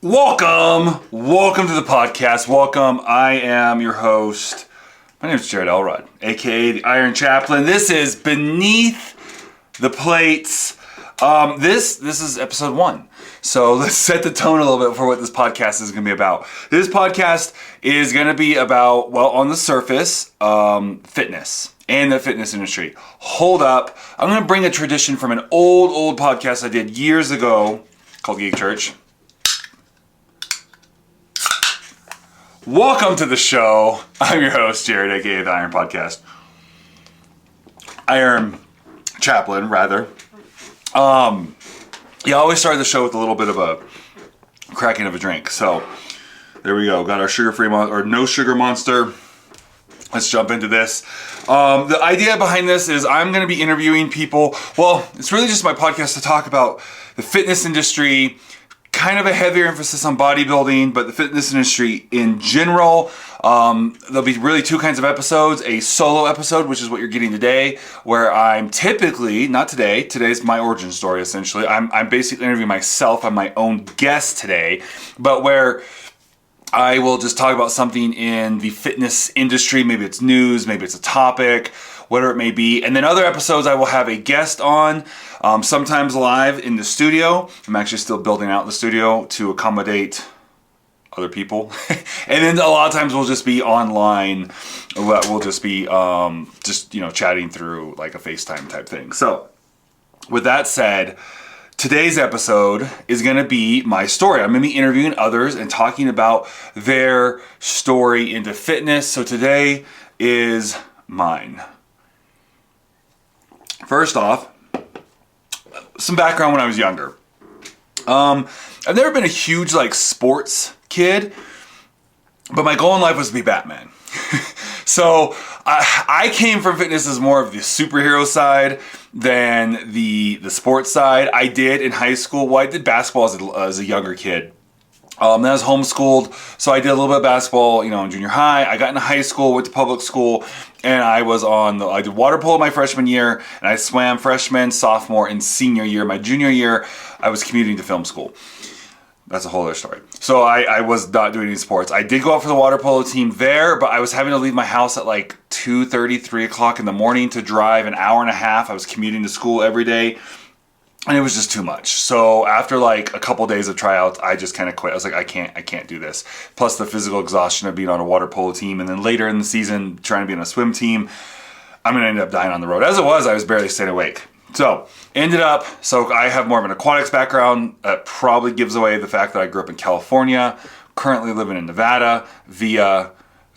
Welcome to the podcast. Welcome. I am your host. My name is Jared Elrod, aka the Iron Chaplain. This is Beneath the Plates. This is episode 1. So let's set the tone a little bit for what this podcast is going to be about. This podcast is going to be about, well, on the surface, fitness and the fitness industry. Hold up. I'm going to bring a tradition from an old podcast I did years ago called Geek Church. Welcome to the show. I'm your host, Jared, aka the Iron Podcast. Iron Chaplain, rather. I always start the show with a little bit of a cracking of a drink. So, there we go. Got our sugar-free or no sugar monster. Let's jump into this. The idea behind this is I'm going to be interviewing people. Well, it's really just my podcast to talk about the fitness industry, kind of a heavier emphasis on bodybuilding, but the fitness industry in general. There'll be really 2 kinds of episodes. A solo episode, which is what you're getting today, where I'm typically, not today, today's my origin story essentially. I'm basically interviewing myself. I'm my own guest today, but where I will just talk about something in the fitness industry. Maybe it's news, maybe it's a topic, whatever it may be. And then other episodes I will have a guest on, sometimes live in the studio. I'm actually still building out the studio to accommodate other people. And then a lot of times we'll just be online. We'll just be chatting through like a FaceTime type thing. So with that said, today's episode is going to be my story. I'm going to be interviewing others and talking about their story into fitness. So today is mine. First off, some background when I was younger. I've never been a huge sports kid, but my goal in life was to be Batman. So I came from fitness as more of the superhero side than the sports side. I did in high school. Well, I did basketball as a younger kid. Then I was homeschooled, so I did a little bit of basketball, in junior high. I got into high school, went to public school, and I did water polo my freshman year, and I swam freshman, sophomore, and senior year. My junior year, I was commuting to film school. That's a whole other story. So I was not doing any sports. I did go out for the water polo team there, but I was having to leave my house at 2:30, 3 o'clock in the morning to drive an hour and a half. I was commuting to school every day, and it was just too much. So after a couple days of tryouts, I just kind of quit. I was like, I can't do this. Plus the physical exhaustion of being on a water polo team, and then later in the season trying to be on a swim team, I'm going to end up dying on the road. As it was, I was barely staying awake. So I have more of an aquatics background. That probably gives away the fact that I grew up in California, currently living in Nevada, via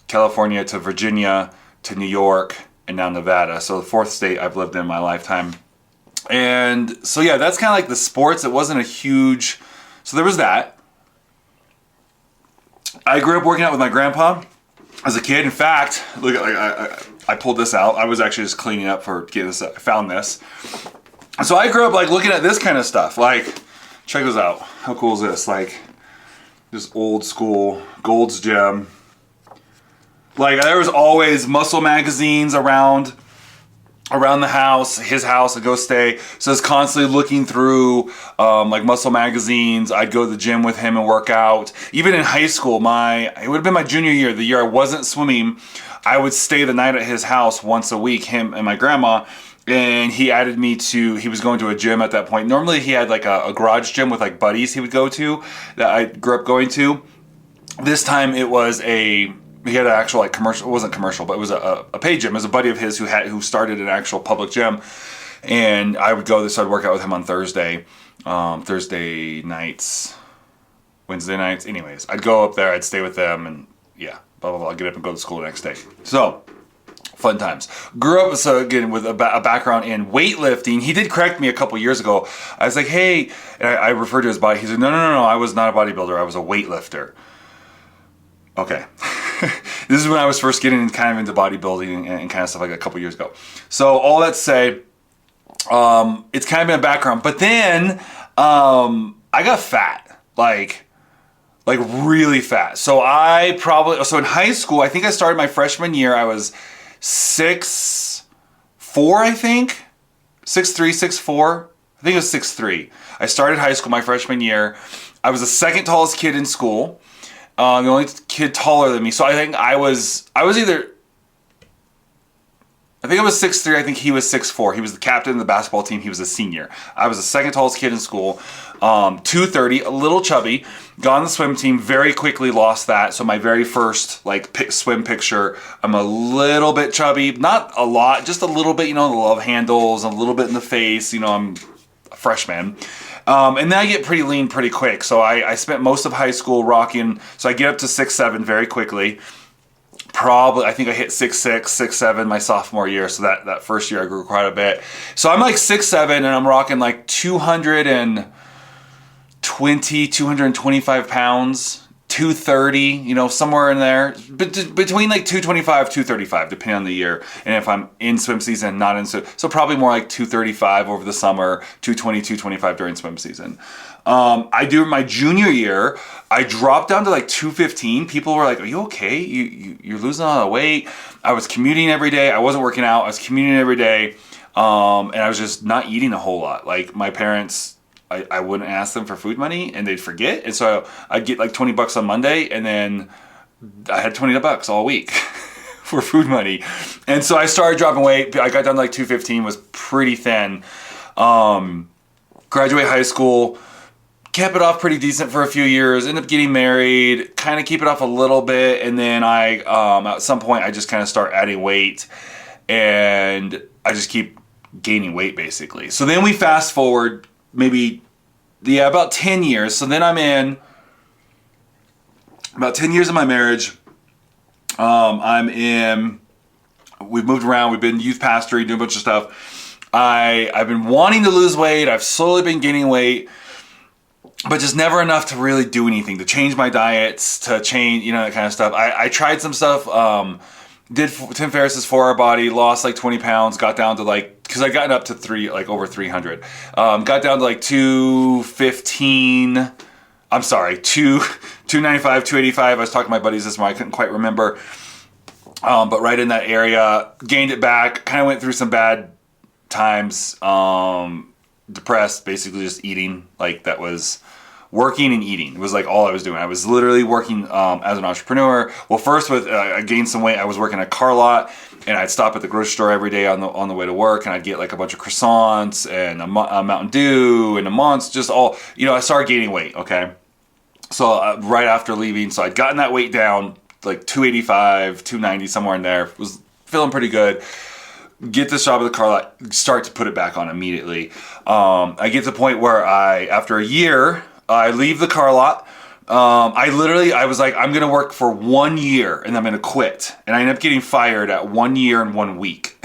California to Virginia to New York, and now Nevada. So the 4th state I've lived in my lifetime. And so yeah, that's kind of the sports. It wasn't a huge, so there was that. I grew up working out with my grandpa as a kid. In fact, look, I pulled this out. I was actually just cleaning up for getting this. I found this. So I grew up looking at this kind of stuff. Check this out. How cool is this? This old school Gold's Gym. There was always muscle magazines around the house, his house. I'd go stay. So I was constantly looking through muscle magazines. I'd go to the gym with him and work out. Even in high school, it would have been my junior year, the year I wasn't swimming, I would stay the night at his house once a week, him and my grandma. And he was going to a gym at that point. Normally he had a garage gym with buddies he would go to that I grew up going to. This time it was he had an actual commercial. It wasn't commercial, but it was a paid gym. It was a buddy of his who started an actual public gym, and I would go. So I'd work out with him on Thursday nights, Wednesday nights. Anyways, I'd go up there. I'd stay with them, and yeah, blah blah blah. I'd get up and go to school the next day. So fun times. Grew up again with a background in weightlifting. He did correct me a couple years ago. I was like, hey, and I referred to his body. He said, no. I was not a bodybuilder. I was a weightlifter. Okay. This is when I was first getting kind of into bodybuilding and kind of stuff like that a couple years ago. So all that to say, it's kind of been a background. But then I got fat, really fat. So in high school, I think I started my freshman year. I was 6'4", I think. 6'3", 6'4". I think it was 6'3". I started high school my freshman year. I was the second tallest kid in school. The only kid taller than me. So I think I was 6'3", I think he was 6'4". He was the captain of the basketball team. He was a senior. I was the second tallest kid in school. 230, a little chubby. Got on the swim team, very quickly lost that. So my very first swim picture, I'm a little bit chubby. Not a lot, just a little bit, the love handles, a little bit in the face. I'm a freshman. And then I get pretty lean pretty quick. So I spent most of high school rocking. So I get up to 6'7" very quickly. Probably, I think I hit 6'6", 6'7" my sophomore year. So that first year I grew quite a bit. So I'm like 6'7", and I'm rocking like 220, 225 pounds, 230, somewhere in there. Between like 225, 235, depending on the year. And if I'm in swim season, not in swim. So probably more like 235 over the summer, 220, 225 during swim season. I do my junior year, I dropped down to like 215. People were like, "Are you okay? You're losing a lot of weight." I was commuting every day. I wasn't working out. I was commuting every day. And I was just not eating a whole lot. Like my parents, I wouldn't ask them for food money and they'd forget. And so I'd get like $20 on Monday, and then I had $20 all week for food money. And so I started dropping weight. I got down to like 215, was pretty thin. Graduate high school, kept it off pretty decent for a few years, ended up getting married, kind of keep it off a little bit, and then at some point I just kind of start adding weight, and I just keep gaining weight basically. So then we fast forward maybe, about 10 years. So then I'm in about 10 years of my marriage. We've moved around, we've been youth pastoring, doing a bunch of stuff. I've been wanting to lose weight, I've slowly been gaining weight, but just never enough to really do anything, to change my diets, to change, that kind of stuff. I tried some stuff, did Tim Ferriss's 4-Hour Body, lost like 20 pounds, got down to because I got up to over 300. Got down to like 215, I'm sorry, 295, 285. I was talking to my buddies this morning, I couldn't quite remember. But right in that area, gained it back, kind of went through some bad times, depressed, basically just eating, that was working and eating. It was like all I was doing. I was literally working as an entrepreneur. Well, first I gained some weight. I was working at a car lot, and I'd stop at the grocery store every day on the way to work, and I'd get like a bunch of croissants and a Mountain Dew and a Monster, just all, I started gaining weight, okay? So right after leaving, so I'd gotten that weight down, like 285, 290, somewhere in there. Was feeling pretty good. Get this job at the car lot, start to put it back on immediately. I get to the point where after a year, I leave the car lot. I was like, I'm going to work for 1 year and I'm going to quit. And I ended up getting fired at 1 year and 1 week.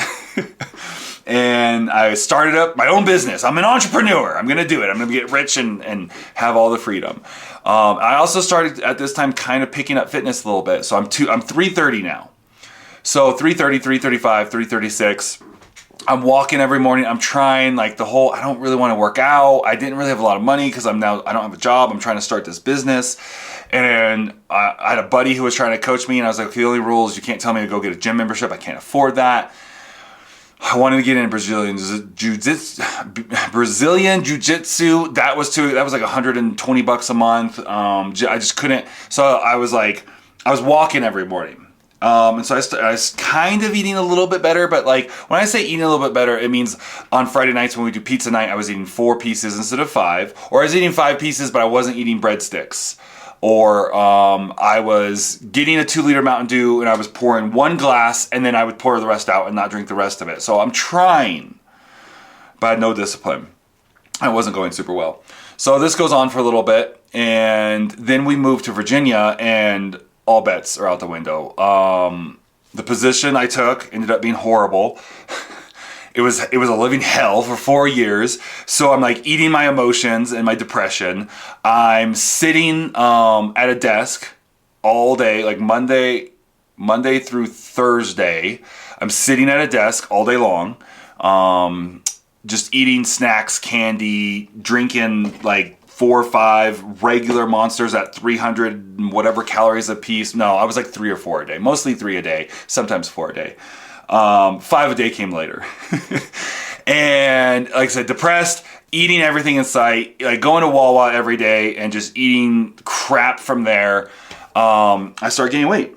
And I started up my own business. I'm an entrepreneur. I'm going to do it. I'm going to get rich and have all the freedom. I also started at this time kind of picking up fitness a little bit. So I'm 330 now. So 330, 335, 336. I'm walking every morning. I'm trying I don't really want to work out. I didn't really have a lot of money because I don't have a job. I'm trying to start this business. And I had a buddy who was trying to coach me, and I was like, the only rule is you can't tell me to go get a gym membership. I can't afford that. I wanted to get into Brazilian jiu-jitsu. That was like $120 a month. I just couldn't. So I was walking every morning. And so I was kind of eating a little bit better, but when I say eating a little bit better, it means on Friday nights when we do pizza night, I was eating 4 pieces instead of 5, or I was eating 5 pieces, but I wasn't eating breadsticks, or I was getting a 2-liter Mountain Dew and I was pouring 1 glass and then I would pour the rest out and not drink the rest of it. So I'm trying, but I had no discipline. I wasn't going super well. So this goes on for a little bit, and then we moved to Virginia, and all bets are out the window. The position I took ended up being horrible. It was a living hell for 4 years. So I'm eating my emotions and my depression. I'm sitting at a desk all day, Monday through Thursday. I'm sitting at a desk all day long, just eating snacks, candy, drinking 4 or 5 regular Monsters at 300 whatever calories a piece. No, I was 3 or 4 a day, mostly 3 a day, sometimes 4 a day. 5 a day came later. And like I said, depressed, eating everything in sight, like going to Wawa every day and just eating crap from there, I started gaining weight.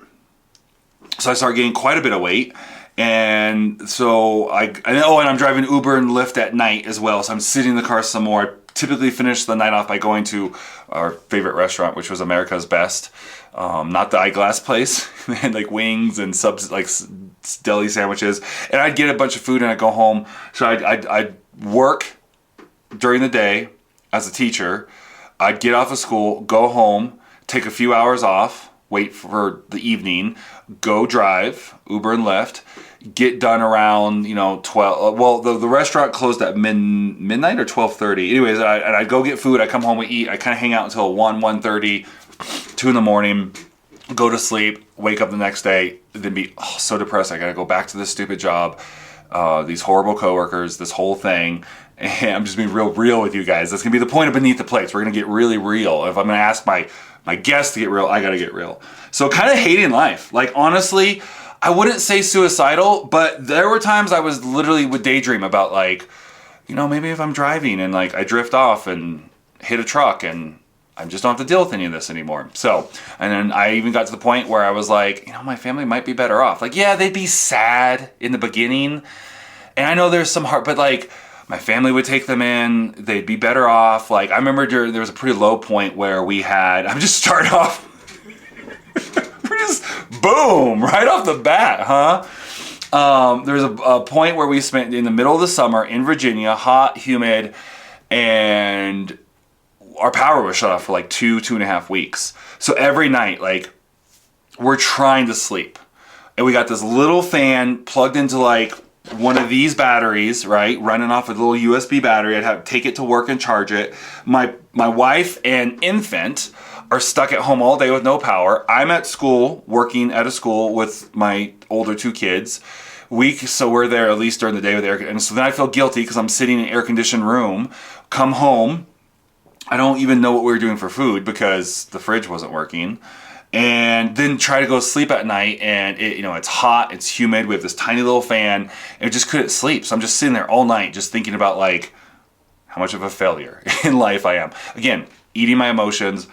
So I started gaining quite a bit of weight. And so and I'm driving Uber and Lyft at night as well. So I'm sitting in the car some more. I typically finish the night off by going to our favorite restaurant, which was America's Best. Not the eyeglass place. They had like wings and deli sandwiches. And I'd get a bunch of food and I'd go home. So I'd work during the day as a teacher. I'd get off of school, go home, take a few hours off, wait for the evening, go drive, Uber and Lyft, get done around, 12. Well, the restaurant closed at midnight or 12:30. Anyways, I'd go get food. I come home, we eat. I kind of hang out until 1:30, 2 in the morning, go to sleep, wake up the next day, then be so depressed. I got to go back to this stupid job, these horrible coworkers, this whole thing. And I'm just being real with you guys. That's going to be the point of Beneath the Plates. We're going to get really real. If I'm going to ask my guests to get real, I got to get real. So kind of hating life. Like, honestly, I wouldn't say suicidal, but there were times I was literally would daydream about like, maybe if I'm driving and like I drift off and hit a truck and I just don't have to deal with any of this anymore. So, and then I even got to the point where I was like, my family might be better off. Like, yeah, they'd be sad in the beginning. And I know there's some hard, but like my family would take them in, they'd be better off. Like I remember there was a pretty low point where I'm just starting off, we're just boom, right off the bat, huh? There was a point where we spent in the middle of the summer in Virginia, hot, humid, and our power was shut off for like 2.5 weeks. So every night, like, we're trying to sleep. And we got this little fan plugged into like one of these batteries, right? Running off a little USB battery. I'd have to take it to work and charge it. My wife and infant are stuck at home all day with no power. I'm at school, working at a school with my older 2 kids. So we're there at least during the day with air. And so then I feel guilty because I'm sitting in an air-conditioned room, come home. I don't even know what we were doing for food because the fridge wasn't working. And then try to go sleep at night and it's hot, it's humid, we have this tiny little fan, and I just couldn't sleep. So I'm just sitting there all night just thinking about like how much of a failure in life I am. Again, eating my emotions,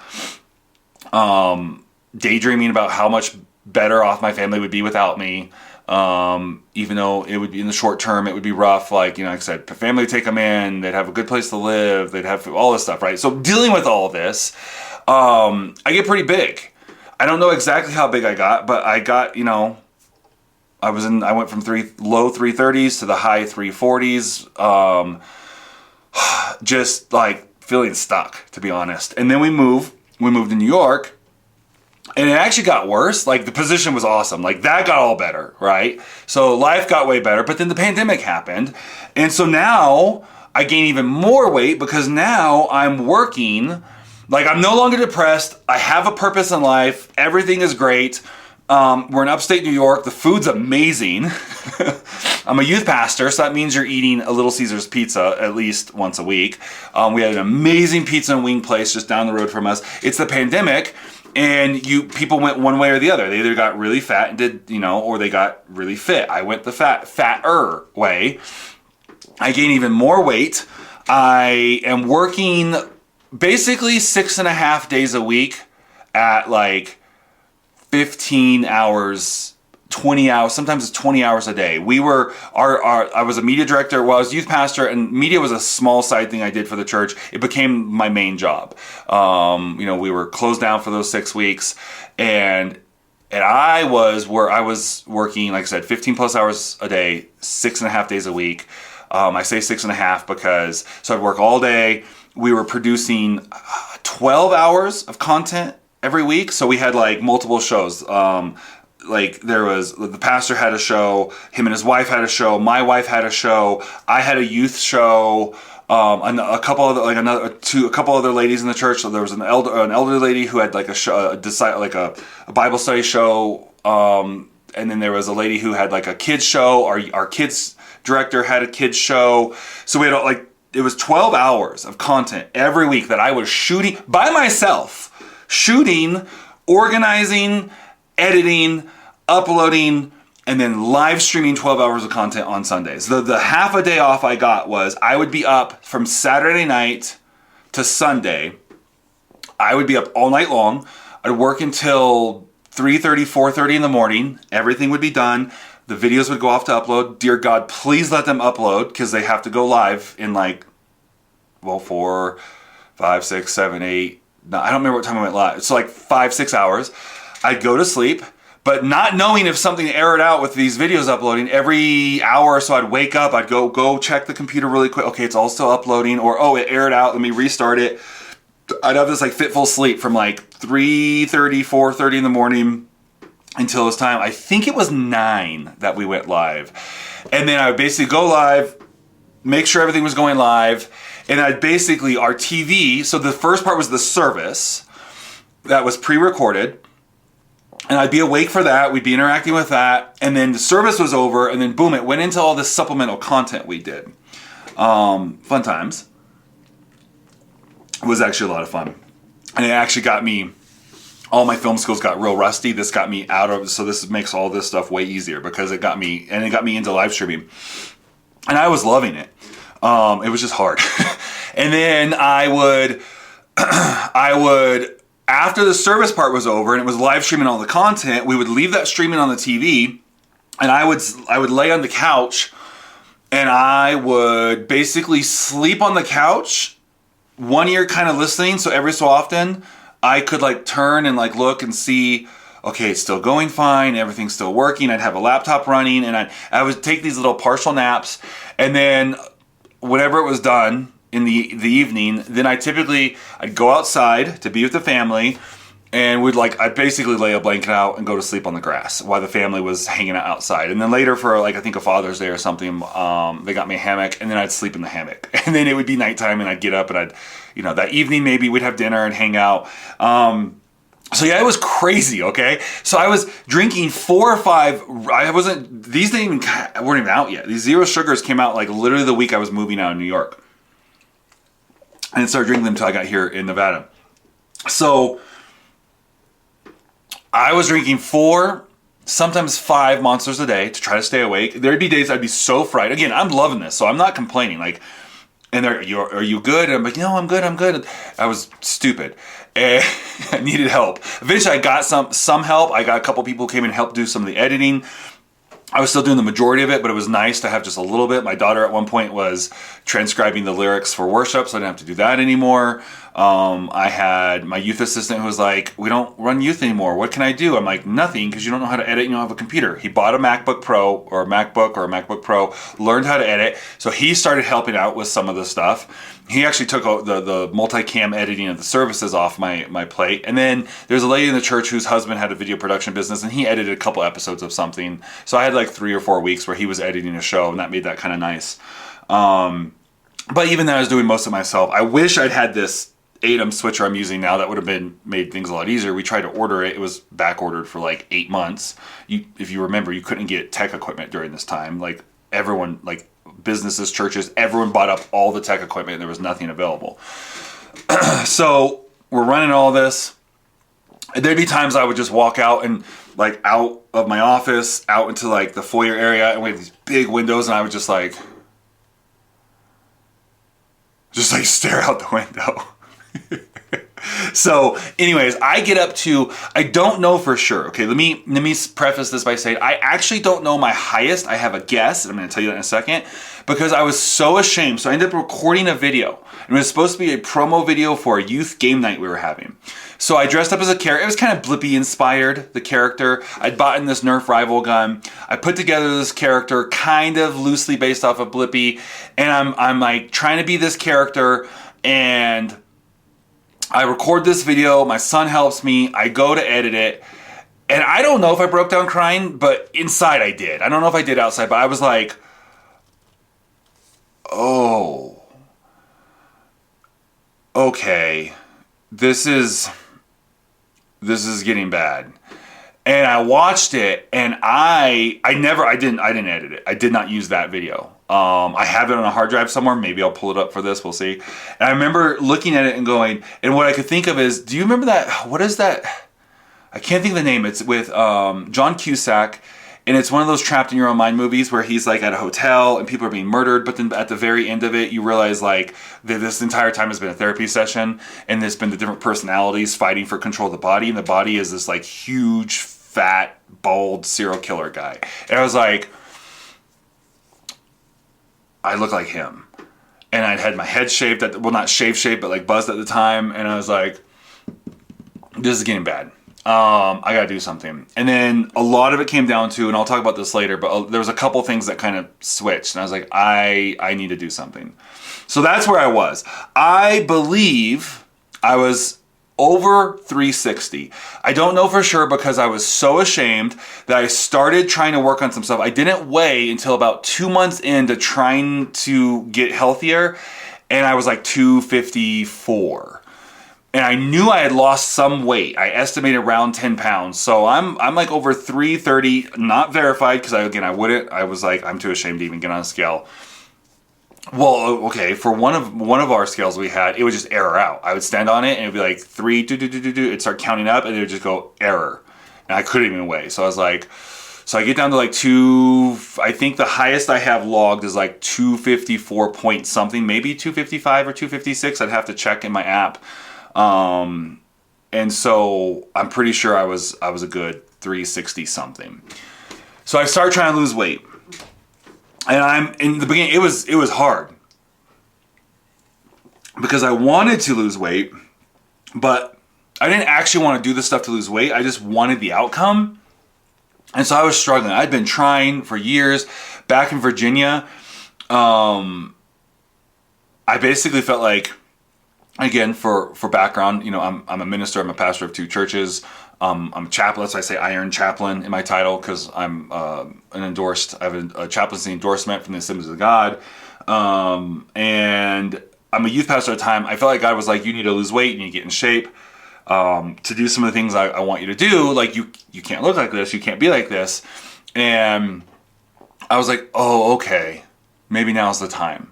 daydreaming about how much better off my family would be without me. Even though it would be in the short term, it would be rough. Like, like I said, family would take them in, they'd have a good place to live, they'd have all this stuff, right? So dealing with all this, I get pretty big. I don't know exactly how big I got, but I got, I went from low 330s to the high 340s. Just like feeling stuck, to be honest. And then we moved to New York. And it actually got worse. Like the position was awesome. Like that got all better, right? So life got way better. But then the pandemic happened. And so now I gain even more weight because now I'm working. Like I'm no longer depressed. I have a purpose in life. Everything is great. We're in upstate New York. The food's amazing. I'm a youth pastor, so that means you're eating a Little Caesars pizza at least once a week. We had an amazing pizza and wing place just down the road from us. It's the pandemic. And people went one way or the other. They either got really fat and did, or they got really fit. I went the fatter way. I gained even more weight. I am working basically 6.5 days a week at like 15 hours, 20 hours, sometimes it's 20 hours a day. I was a media director, I was youth pastor, and media was a small side thing I did for the church. It became my main job. We were closed down for those 6 weeks, and I was working, like I said, 15 plus hours a day, 6.5 days a week. I say 6.5 because, so I'd work all day. We were producing 12 hours of content every week. So we had like multiple shows. Like there was, the pastor had a show, him and his wife had a show, my wife had a show, I had a youth show, and a couple other ladies in the church. So there was an elderly lady who had like a Bible study show, and then there was a lady who had like a kids show. Our kids director had a kids show. So we had it was 12 hours of content every week that I was shooting by myself, organizing, editing, uploading, and then live streaming 12 hours of content on Sundays. The half a day off I got was I would be up from Saturday night to Sunday. I would be up all night long. I'd work until 3:30, 4:30 in the morning. Everything would be done. The videos would go off to upload. Dear God, please let them upload because they have to go live in like, well, 4, 5, 6, 7, 8. No, I don't remember what time I went live. It's like 5, 6 hours. I'd go to sleep. But not knowing if something errored out with these videos uploading, every hour or so I'd wake up, I'd go check the computer really quick. Okay, it's all still uploading. Or, oh, it errored out, let me restart it. I'd have this like fitful sleep from like 3:30, 4:30 in the morning until it was time. I think it was 9 that we went live. And then I would basically go live, make sure everything was going live. And I'd basically, our TV, so the first part was the service that was pre-recorded. And I'd be awake for that. We'd be interacting with that. And then the service was over. And then boom, it went into all this supplemental content we did. Fun times. It was actually a lot of fun. And it actually got me, all my film skills got real rusty. This got me out of, so this makes all this stuff way easier because it got me into live streaming. And I was loving it. It was just hard. And then I would, after the service part was over and it was live streaming all the content, we would leave that streaming on the TV, and I would lay on the couch and I would basically sleep on the couch, one ear kind of listening, so every so often I could like turn and like look and see, okay, it's still going fine, everything's still working. I'd have a laptop running and I would take these little partial naps, and then whenever it was done in the evening, then I'd go outside to be with the family, and I'd basically lay a blanket out and go to sleep on the grass while the family was hanging out outside. And then later for like, I think a Father's Day or something, they got me a hammock, and then I'd sleep in the hammock. And then it would be nighttime and I'd get up and that evening maybe we'd have dinner and hang out. So yeah, it was crazy, okay? So I was drinking 4 or 5, these weren't even out yet. These Zero Sugars came out like literally the week I was moving out of New York. I didn't start drinking them until I got here in Nevada. So I was drinking 4, sometimes 5 Monsters a day to try to stay awake. There'd be days I'd be so fried. Again, I'm loving this, so I'm not complaining. Like, and they're, are you good? And I'm like, no, I'm good. I was stupid. And I needed help. Eventually I got some help. I got a couple people who came and helped do some of the editing. I was still doing the majority of it, but it was nice to have just a little bit. My daughter at one point was transcribing the lyrics for worship, so I didn't have to do that anymore. I had my youth assistant who was like, we don't run youth anymore. What can I do? I'm like, nothing, because you don't know how to edit. You don't have a computer. He bought a MacBook Pro or a MacBook Pro, learned how to edit. So he started helping out with some of the stuff. He actually took the multicam editing of the services off my plate. And then there's a lady in the church whose husband had a video production business, and he edited a couple episodes of something. So I had like 3 or 4 weeks where he was editing a show, and that made that kind of nice. But even then I was doing most of it myself. I wish I'd had this ATEM switcher I'm using now. That would have made things a lot easier. We tried to order it. It was back ordered for like 8 months. If you remember, you couldn't get tech equipment during this time. Like everyone, like businesses, churches, everyone bought up all the tech equipment and there was nothing available. So we're running all this. There'd be times I would just walk out and like out of my office, out into like the foyer area, and we have these big windows, and I would just stare out the window. So anyways, I get up to, I don't know for sure. Okay, let me preface this by saying I actually don't know my highest. I have a guess, and I'm going to tell you that in a second, because I was so ashamed. So I ended up recording a video, and it was supposed to be a promo video for a youth game night we were having. So I dressed up as a character. It was kind of Blippi inspired, the character. I'd bought in this Nerf rival gun. I put together this character kind of loosely based off of Blippi, and I'm like trying to be this character, and I record this video. My son helps me. I go to edit it, and I don't know if I broke down crying, but inside I did. I don't know if I did outside, but I was like, oh, okay, this is getting bad. And I watched it, and I didn't edit it. I did not use that video. I have it on a hard drive somewhere. Maybe I'll pull it up for this. We'll see. And I remember looking at it and going, and what I could think of is, do you remember that? What is that? I can't think of the name. It's with John Cusack, And it's one of those trapped in your own mind movies where he's like at a hotel and people are being murdered, but then at the very end of it, you realize like that this entire time has been a therapy session, and there's been the different personalities fighting for control of the body, and the body is this like huge, fat, bald serial killer guy. And I was like, I look like him. And I'd had my head shaved, well, not shave, but like buzzed at the time. And I was like, this is getting bad. I gotta do something. And then a lot of it came down to, and I'll talk about this later, but there was a couple things that kind of switched. And I was like, I need to do something. So that's where I was. I believe I was over 360. I don't know for sure because I was so ashamed that I started trying to work on some stuff. I didn't weigh until about 2 months into trying to get healthier, and I was like 254. And I knew I had lost some weight. I estimated around 10 pounds. So I'm like over 330, not verified because I wouldn't. I was like, I'm too ashamed to even get on a scale. Well, okay, for one of our scales we had, it would just error out. I would stand on it and it'd be like 3, it'd start counting up and it would just go error. And I couldn't even weigh. So I was like, so I get down to like I think the highest I have logged is like 254 point something, maybe 255 or 256. I'd have to check in my app. And so I'm pretty sure I was a good 360 something. So I started trying to lose weight. And in the beginning, it was hard because I wanted to lose weight, but I didn't actually want to do the stuff to lose weight. I just wanted the outcome. And so I was struggling. I'd been trying for years. Back in Virginia, I basically felt like, again, for background, you know, I'm a minister. I'm a pastor of 2 churches. I'm a chaplain, so I say Iron Chaplain in my title because I'm I have a chaplaincy endorsement from the Assemblies of God. And I'm a youth pastor at the time. I felt like God was like, you need to lose weight, you need to get in shape to do some of the things I want you to do. Like, you can't look like this, you can't be like this. And I was like, oh, okay, maybe now's the time.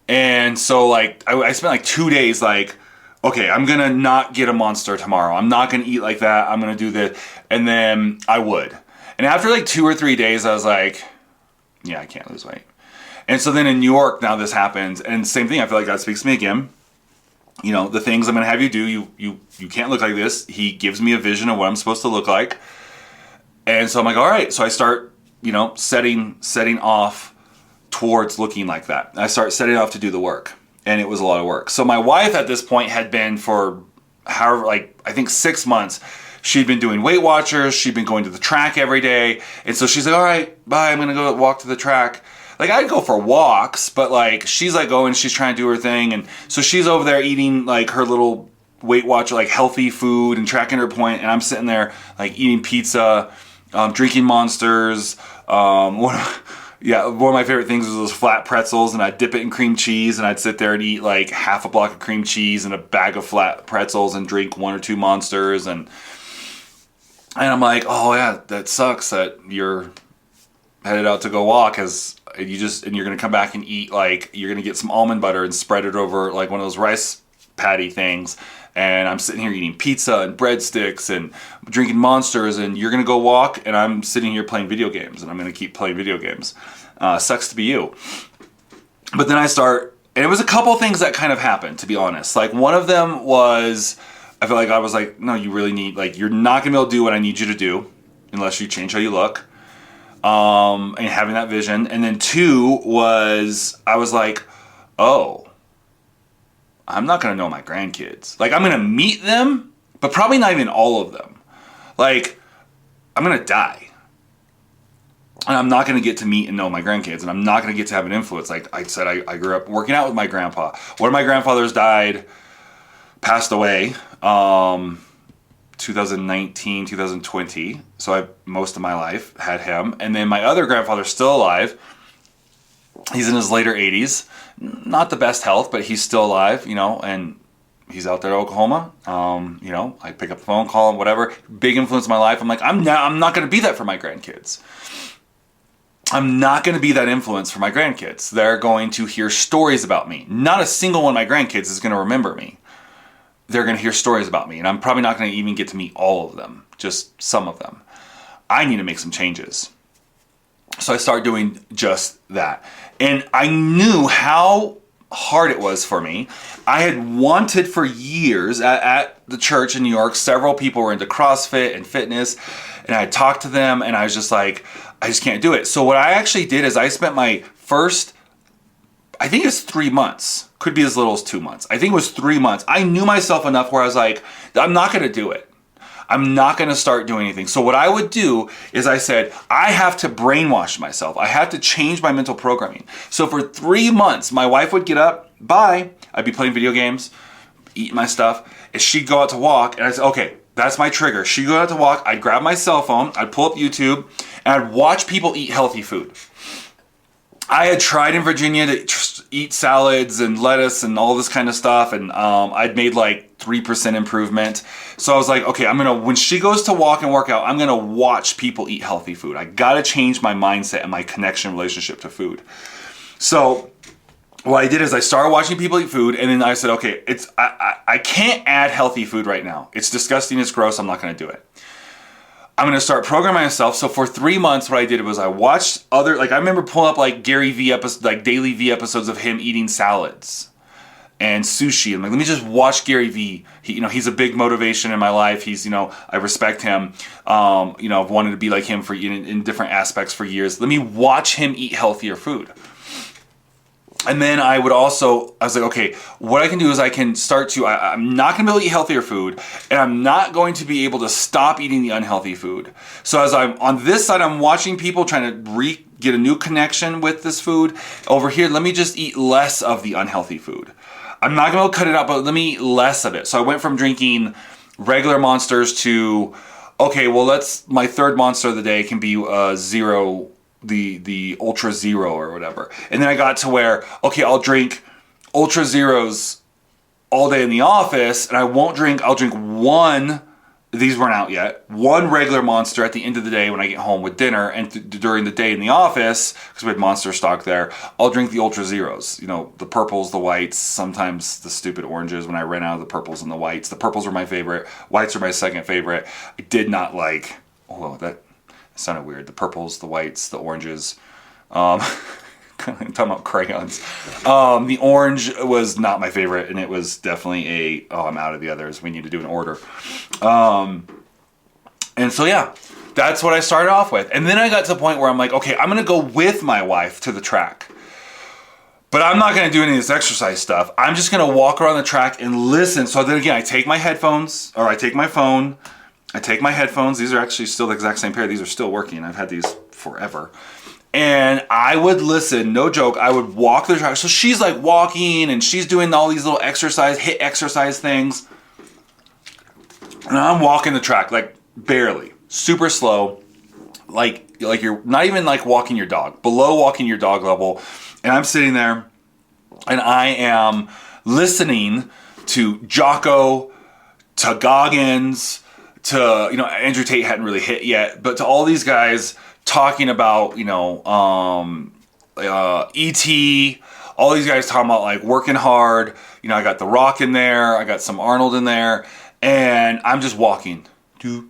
And so like I spent like 2 days like, okay, I'm gonna not get a Monster tomorrow. I'm not gonna eat like that. I'm gonna do this. And then I would. And after like 2 or 3 days, I was like, yeah, I can't lose weight. And so then in New York, now this happens. And same thing, I feel like God speaks to me again. You know, the things I'm gonna have you do, you can't look like this. He gives me a vision of what I'm supposed to look like. And so I'm like, all right. So I start, you know, setting off towards looking like that. I start setting off to do the work. And it was a lot of work. So my wife at this point had been for however, like, I think 6 months, she'd been doing Weight Watchers. She'd been going to the track every day. And so she's like, all right, bye. I'm going to go walk to the track. Like, I'd go for walks, but like, she's like going, she's trying to do her thing. And so she's over there eating like her little Weight Watcher, like healthy food and tracking her point. And I'm sitting there like eating pizza, drinking Monsters, yeah, one of my favorite things was those flat pretzels, and I'd dip it in cream cheese, and I'd sit there and eat like half a block of cream cheese and a bag of flat pretzels and drink 1 or 2 Monsters. And I'm like, oh yeah, that sucks that you're headed out to go walk and you're going to come back and eat, like, you're going to get some almond butter and spread it over like one of those rice patty things. And I'm sitting here eating pizza and breadsticks and drinking Monsters, and you're going to go walk, and I'm sitting here playing video games, and I'm going to keep playing video games. Sucks to be you. But then I start, and it was a couple things that kind of happened, to be honest. Like, one of them was, I feel like I was like, no, you really need, like, you're not going to be able to do what I need you to do unless you change how you look. And having that vision. And then 2 was, I was like, oh, I'm not going to know my grandkids. Like, I'm going to meet them, but probably not even all of them. Like, I'm going to die. And I'm not going to get to meet and know my grandkids. And I'm not going to get to have an influence. Like I said, I grew up working out with my grandpa. One of my grandfathers passed away, 2019, 2020. So most of my life had him. And then my other grandfather's still alive. He's in his later 80s. Not the best health, but he's still alive, you know, and he's out there in Oklahoma. You know, I pick up the phone, call him, whatever. Big influence in my life. I'm like, I'm not going to be that for my grandkids. I'm not going to be that influence for my grandkids. They're going to hear stories about me. Not a single one of my grandkids is going to remember me. They're going to hear stories about me, and I'm probably not going to even get to meet all of them, just some of them. I need to make some changes. So I started doing just that. And I knew how hard it was for me. I had wanted for years at the church in New York, several people were into CrossFit and fitness, and I talked to them and I was just like, I just can't do it. So what I actually did is I spent my first, I think it's 3 months, could be as little as 2 months. I think it was 3 months. I knew myself enough where I was like, I'm not going to do it. I'm not going to start doing anything. So what I would do is I said, I have to brainwash myself. I have to change my mental programming. So for 3 months, my wife would get up, bye. I'd be playing video games, eating my stuff. And she'd go out to walk. And I said, okay, that's my trigger. She'd go out to walk. I'd grab my cell phone. I'd pull up YouTube. And I'd watch people eat healthy food. I had tried in Virginia to eat salads and lettuce and all this kind of stuff, and I'd made like 3% improvement. So I was like, okay, when she goes to walk and work out, I'm gonna watch people eat healthy food. I gotta change my mindset and my connection relationship to food. So what I did is I started watching people eat food, and then I said, okay, I can't add healthy food right now. It's disgusting, it's gross, I'm not gonna do it. I'm going to start programming myself. So for 3 months, what I did was I watched I remember pulling up like Gary V episodes, like daily V episodes of him eating salads and sushi. I'm like, let me just watch Gary V. He's a big motivation in my life. He's, I respect him. I've wanted to be like him in different aspects for years. Let me watch him eat healthier food. And then I was like, okay, what I can do is I can start to, I'm not going to be able to eat healthier food, and I'm not going to be able to stop eating the unhealthy food. So as I'm on this side, I'm watching people trying to get a new connection with this food. Over here, let me just eat less of the unhealthy food. I'm not going to cut it out, but let me eat less of it. So I went from drinking regular Monsters to, okay, well, my third Monster of the day can be zero, the Ultra Zero or whatever. And then I got to where, okay, I'll drink Ultra Zeros all day in the office, and I'll drink one, these weren't out yet, one regular Monster at the end of the day when I get home with dinner, and during the day in the office, because we had Monster stock there, I'll drink the Ultra Zeros. The purples, the whites, sometimes the stupid oranges when I ran out of the purples and the whites. The purples were my favorite, whites are my second favorite. I did not like, that sounded weird. The purples, the whites, the oranges. I'm talking about crayons. The orange was not my favorite, and it was definitely I'm out of the others. We need to do an order. And so, yeah, that's what I started off with. And then I got to the point where I'm like, okay, I'm going to go with my wife to the track. But I'm not going to do any of this exercise stuff. I'm just going to walk around the track and listen. So then again, I take my headphones, or I take my phone, I take my headphones. These are actually still the exact same pair. These are still working. I've had these forever. And I would listen, no joke, I would walk the track. So she's like walking and she's doing all these little HIIT exercise things. And I'm walking the track, like barely, super slow. Like you're not even like walking your dog, below walking your dog level. And I'm sitting there and I am listening to Jocko, to Goggins, to, Andrew Tate hadn't really hit yet, but to all these guys talking about, E.T., all these guys talking about like working hard. I got The Rock in there, I got some Arnold in there, and I'm just walking. Right?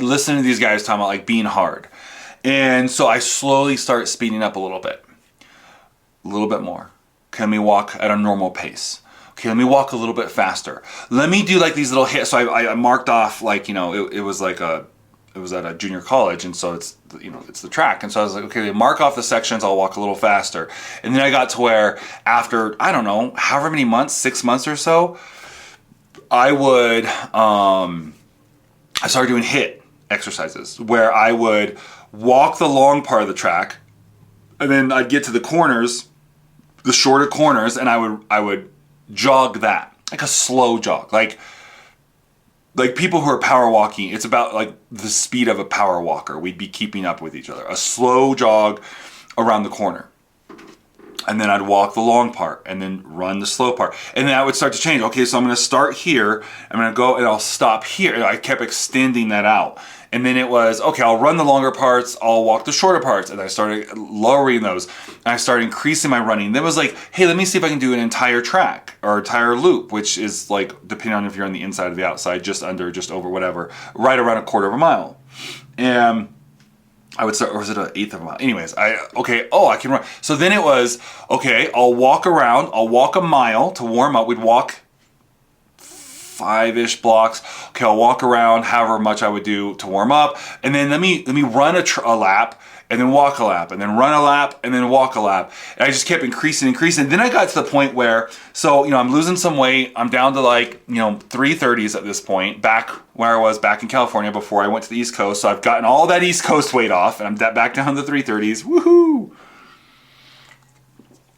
Listening to these guys talking about like being hard. And so I slowly start speeding up a little bit more. Can we walk at a normal pace? Okay, let me walk a little bit faster. Let me do like these little hits. So I marked off like, it was like it was at a junior college, and so it's, it's the track. And so I was like, okay, mark off the sections, I'll walk a little faster. And then I got to where after, I don't know, however many months, 6 months or so, I would, I started doing HIIT exercises where I would walk the long part of the track, and then I'd get to the corners, the shorter corners, and I would jog that, like a slow jog, like people who are power walking. It's about like the speed of a power walker. We'd be keeping up with each other. A slow jog around the corner, and then I'd walk the long part, and then run the slow part, and then I would start to change. Okay, so I'm going to start here. I'm going to go, and I'll stop here. And I kept extending that out, And then it was, okay, I'll run the longer parts, I'll walk the shorter parts. And I started lowering those. And I started increasing my running. Then it was like, hey, let me see if I can do an entire track or entire loop, which is like, depending on if you're on the inside or the outside, just under, just over, whatever, right around a quarter of a mile. And I would start, or was it an eighth of a mile? Anyways, I can run. So then it was, okay, I'll walk around, I'll walk a mile to warm up. We'd walk 5-ish blocks. Okay, I'll walk around however much I would do to warm up. And then let me run a lap, and then walk a lap, and then run a lap, and then walk a lap. And I just kept increasing. Then I got to the point where, so, I'm losing some weight. I'm down to like, 330s at this point, back where I was back in California before I went to the East Coast. So I've gotten all that East Coast weight off, and I'm back down to the 330s. Woohoo!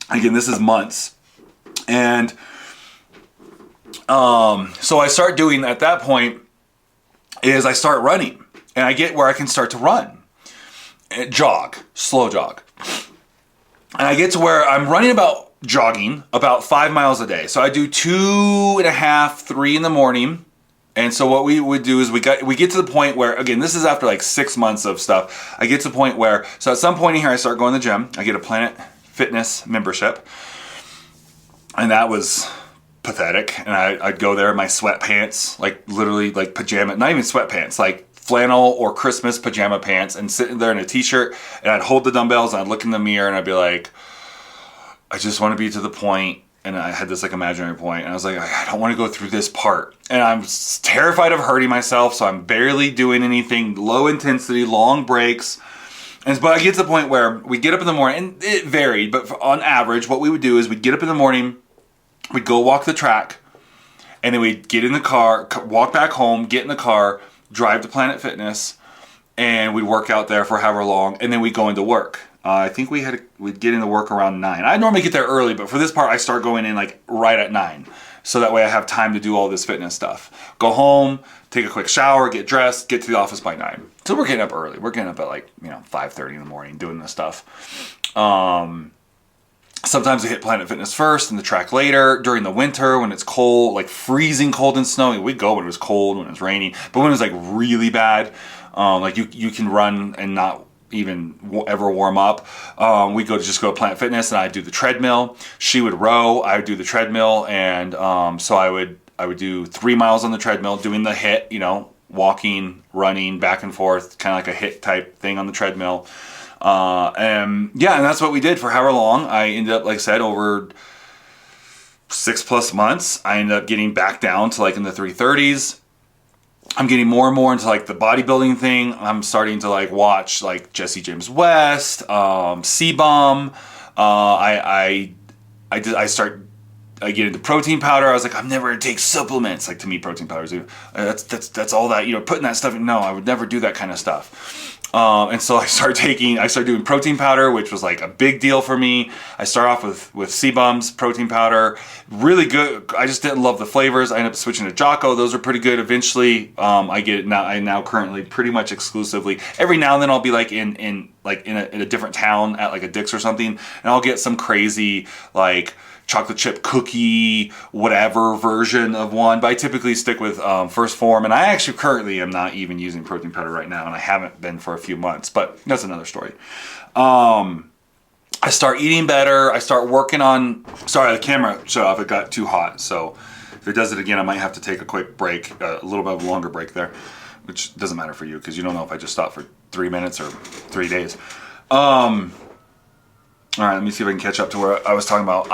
Again, this is months. And so I start doing, at that point, is I start running. And I get where I can start to run. Jog, slow jog. And I get to where I'm jogging about 5 miles a day. So I do 2.5, 3 in the morning. And so what we would do is we get to the point where, again, this is after like 6 months of stuff. I get to the point where, so at some point in here, I start going to the gym. I get a Planet Fitness membership. And that was pathetic. And I'd go there in my sweatpants, like literally like pajama, not even sweatpants, like flannel or Christmas pajama pants, and sitting there in a t-shirt, and I'd hold the dumbbells and I'd look in the mirror and I'd be like, I just want to be to the point. And I had this like imaginary point, and I was like, I don't want to go through this part. And I'm terrified of hurting myself, so I'm barely doing anything, low intensity, long breaks. But I get to the point where we get up in the morning, and it varied, but on average, what we would do is we'd get up in the morning, we'd go walk the track, and then we'd get in the car, walk back home, get in the car, drive to Planet Fitness, and we'd work out there for however long, and then we'd go into work. I think we'd get into work around 9. I normally get there early, but for this part, I start going in like right at 9. So that way I have time to do all this fitness stuff. Go home, take a quick shower, get dressed, get to the office by 9. So we're getting up early. We're getting up at like, 5:30 in the morning doing this stuff. Sometimes I hit Planet Fitness first and the track later. During the winter when it's cold, like freezing cold and snowy, we'd go when it was cold, when it was raining. But when it was like really bad, like you can run and not even ever warm up. We'd go to Planet Fitness, and I'd do the treadmill. She would row, I would do the treadmill, and so I would do 3 miles on the treadmill, doing the HIIT, walking, running, back and forth, kind of like a HIIT type thing on the treadmill. And that's what we did for however long. I ended up, like I said, over 6+ months, I ended up getting back down to like in the 330s. I'm getting more and more into like the bodybuilding thing. I'm starting to like watch like Jesse James West, C-Bomb. I get into protein powder. I was like, I'm never gonna take supplements. Like, to me, protein powders, that's all that, putting that stuff in. No, I would never do that kind of stuff. And so I started doing protein powder, which was like a big deal for me. I started off with C-Bum's protein powder, really good. I just didn't love the flavors. I ended up switching to Jocko. Those are pretty good. Eventually, I get it now. I now currently pretty much exclusively. Every now and then I'll be like in a different town at like a Dick's or something, and I'll get some crazy like chocolate chip cookie, whatever version of one. But I typically stick with First Form. And I actually currently am not even using protein powder right now. And I haven't been for a few months. But that's another story. I start eating better. I start working on... Sorry, the camera shut off. It got too hot. So if it does it again, I might have to take a quick break. A little bit of a longer break there. Which doesn't matter for you, because you don't know if I just stop for 3 minutes or 3 days. All right, let me see if I can catch up to where I was talking about.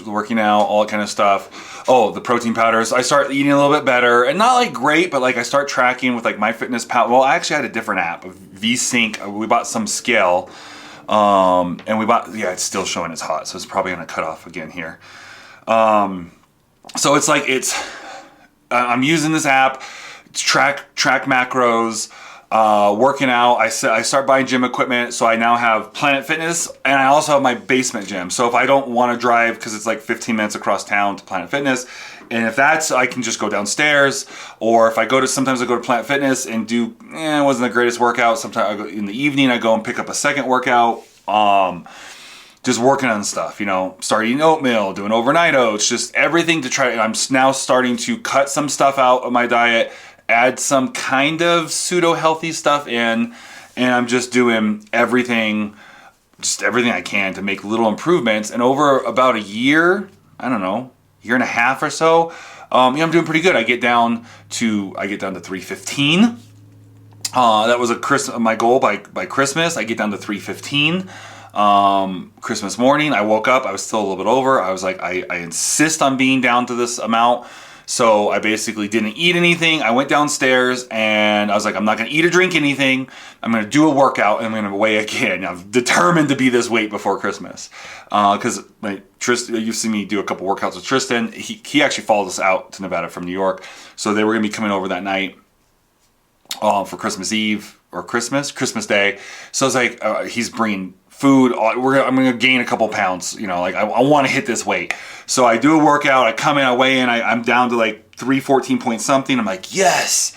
Working out, all that kind of stuff. Oh, the protein powders. I start eating a little bit better, and not like great, but like I start tracking with like MyFitnessPal. Well, I actually had a different app, VSync. We bought some scale, and it's still showing it's hot, so it's probably gonna cut off again here. So it's like I'm using this app to track macros. Working out, I start buying gym equipment, so I now have Planet Fitness, and I also have my basement gym. So if I don't want to drive, because it's like 15 minutes across town to Planet Fitness, and if that's, I can just go downstairs, or if sometimes I go to Planet Fitness and do, it wasn't the greatest workout. Sometimes I go in the evening, I go and pick up a second workout, just working on stuff, start eating oatmeal, doing overnight oats, just everything to try. I'm now starting to cut some stuff out of my diet add some kind of pseudo healthy stuff in, and I'm just doing everything I can to make little improvements. And over about a year, I don't know, year and a half or so, I'm doing pretty good. I get down to 315. That was my goal by Christmas. I get down to 315. Christmas morning, I woke up, I was still a little bit over. I was like, I insist on being down to this amount. So I basically didn't eat anything. I went downstairs and I was like, I'm not going to eat or drink anything. I'm going to do a workout and I'm going to weigh again. I'm determined to be this weight before Christmas. Because Tristan, you've seen me do a couple workouts with Tristan. He actually followed us out to Nevada from New York. So they were going to be coming over that night for Christmas Eve or Christmas Day. So it's like, he's bringing food. I'm going to gain a couple pounds, like I want to hit this weight. So I do a workout, I come in, I weigh in, I'm down to like 314 point something. I'm like, yes.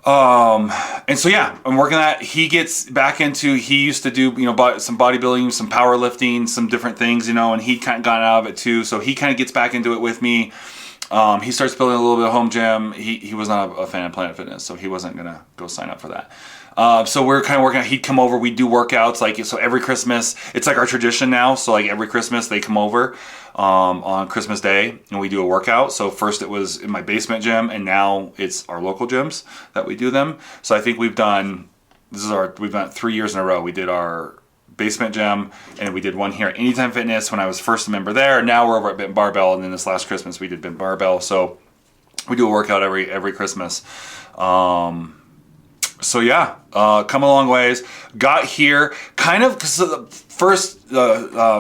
And so, yeah, I'm working that. He gets back into, he used to do, some bodybuilding, some powerlifting, some different things, and he kind of got out of it too. So he kind of gets back into it with me. He starts building a little bit of home gym. He was not a fan of Planet Fitness, so he wasn't going to go sign up for that. So we're kind of working out. He'd come over, we'd do workouts, so every Christmas, it's like our tradition now. So like every Christmas they come over, on Christmas Day and we do a workout. So first it was in my basement gym and now it's our local gyms that we do them. So I think we've done it 3 years in a row. We did our basement gym and we did one here at Anytime Fitness when I was first a member there. Now we're over at Benton Barbell, and then this last Christmas we did Benton Barbell. So we do a workout every Christmas. So yeah, come a long ways. Got here kind of because the first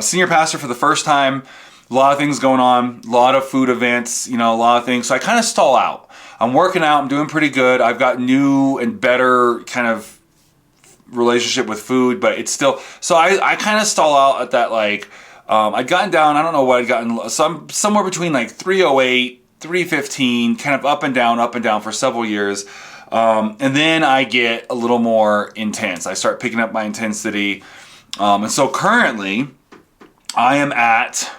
senior pastor for the first time. A lot of things going on, a lot of food events, a lot of things. So I kind of stall out. I'm working out, I'm doing pretty good. I've got new and better kind of relationship with food, but it's still, so I kind of stall out at that, I'd gotten down, I don't know what I'd gotten, somewhere between 308, 315, kind of up and down for several years. And then I get a little more intense. I start picking up my intensity. And so currently I am at,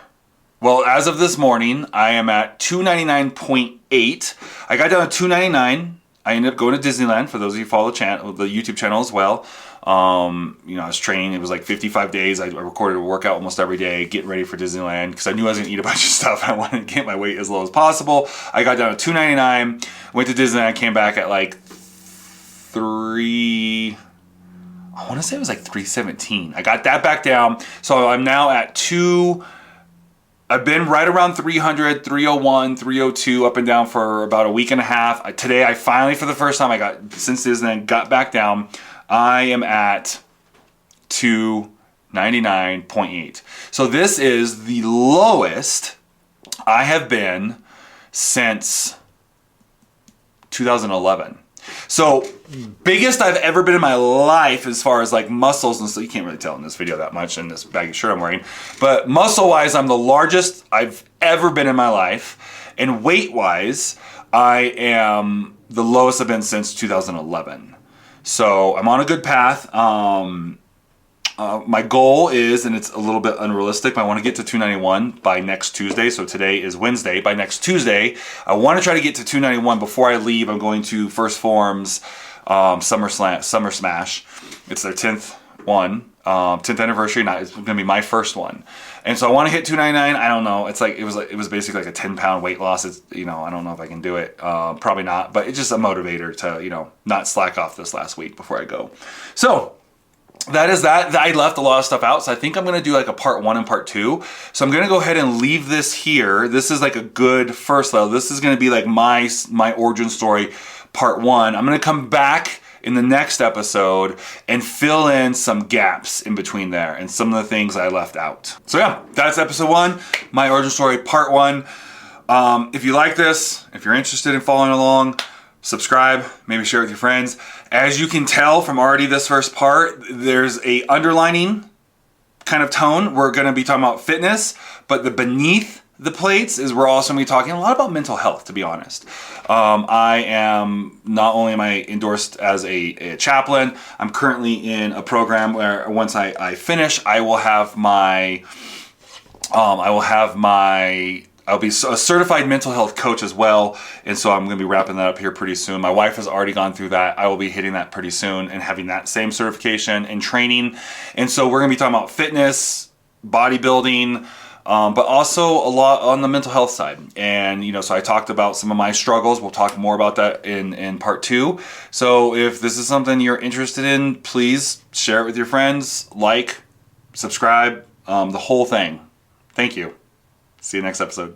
as of this morning, I am at 299.8. I got down to 299. I ended up going to Disneyland, for those of you who follow the YouTube channel as well. I was training. It was 55 days. I recorded a workout almost every day, getting ready for Disneyland, because I knew I was going to eat a bunch of stuff. I wanted to get my weight as low as possible. I got down to 299, went to Disneyland, came back at I want to say it was 317. I got that back down. So I'm now at I've been right around 300, 301, 302, up and down for about a week and a half. Today, I finally, for the first time, since Disneyland, got back down. I am at 299.8. So this is the lowest I have been since 2011. So biggest I've ever been in my life as far as muscles, and so you can't really tell in this video that much in this baggy shirt I'm wearing, but muscle wise I'm the largest I've ever been in my life, and weight wise I am the lowest I've been since 2011. So I'm on a good path. My goal is, and it's a little bit unrealistic, but I want to get to 291 by next Tuesday. So today is Wednesday. By next Tuesday, I want to try to get to 291 before I leave. I'm going to First Form's Summer Smash. It's their 10th one, 10th anniversary. It's going to be my first one. And so I want to hit 299. I don't know. It's it was basically a 10-pound weight loss. It's, I don't know if I can do it. Probably not. But it's just a motivator to, not slack off this last week before I go. So that is that. I left a lot of stuff out, so I think I'm going to do a part 1 and part 2. So I'm going to go ahead and leave this here. This is a good first level. This is going to be my origin story, part 1. I'm going to come back in the next episode and fill in some gaps in between there and some of the things I left out. So yeah, that's episode 1, my origin story, part 1. If you like this, if you're interested in following along, subscribe, maybe share it with your friends. As you can tell from already this first part, there's a underlining kind of tone. We're going to be talking about fitness, but beneath the plates is we're also going to be talking a lot about mental health, to be honest. I am, not only am I endorsed as a chaplain, I'm currently in a program where once I finish, I will have my I'll be a certified mental health coach as well, and so I'm going to be wrapping that up here pretty soon. My wife has already gone through that. I will be hitting that pretty soon and having that same certification and training. And so we're going to be talking about fitness, bodybuilding, but also a lot on the mental health side. And, you know, so I talked about some of my struggles. We'll talk more about that in part 2. So if this is something you're interested in, please share it with your friends, like, subscribe, the whole thing. Thank you. See you next episode.